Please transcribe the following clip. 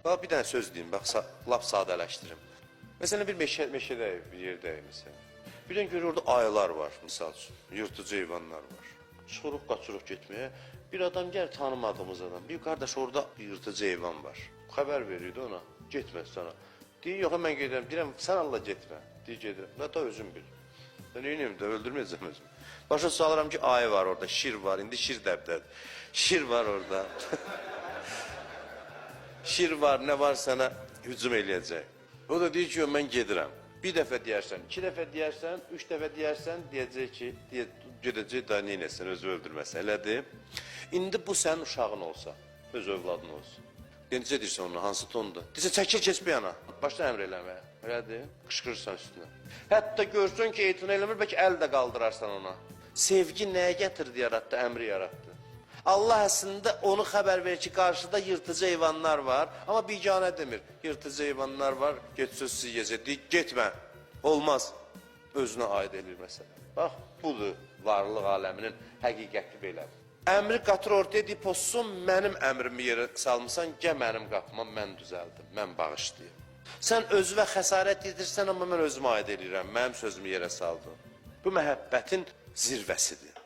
Bax, bir dənə söz deyim, bax, laf sadələşdirim. Məsələn, bir meşədəyik, bir yerdəyik, məsələn. Birdən görür, orada ayılar var, misal üçün, yırtıcı heyvanlar var. Çıxırıq, qaçırıq getməyə. Bir adam gəlir, tanımadığımız adam. Bir qardaş, orada yırtıcı heyvan var. Xəbər verirdi ona, getməz sana. Deyir, yox, mən gedirəm. Deyirəm, sən Allah getmə. Deyir, gedirəm. Nə da özüm bil. Ben neyim de öldürmeyeceğim özümü. Başa salıram ki ayı var orada, şir var. İndi şir dəbdədir. Şir var orada. Şir var, ne var sana hücum eləyəcək. O da deyir ki, mən gedirəm. Bir dəfə deyərsən, iki dəfə deyərsən, üç dəfə deyərsən, deyəcək ki, gedəcək da neynəsən, özü öldürməsən, elədir. İndi bu sənin uşağın olsa, öz övladın olsun. Necə deyirsən ona, hansı tonda? Deyirsən, çəkil, keç bir yana. Başla əmr eləməyə, elədir, qışqırırsan üstünə. Hətta görsün ki, etina eləmir, bəlkə əl də qaldırarsan ona. Sevgi nəyə gətirdi, yaratdı, əmri yaratdı. Allah əslində onu xəbər verir ki, qarşıda yırtıcı heyvanlar var, amma biganə demir. Yırtıcı heyvanlar var, get sözsüz yiyəcək, deyir, getmə, olmaz. Özünə aid edir məsələ. Bax, budur varlıq aləminin həqiqəti belədir. Əmri qatır ortaya deyib, olsun, mənim əmrimi yerə salmışsan, gəl mənim qapıma, mən düzəldim, mən bağışlayayım. Sən özünə xəsarət yedirsən, amma mən özümə aid edirəm, mənim sözümü yerə saldım. Bu məhəbbətin zirvəsidir.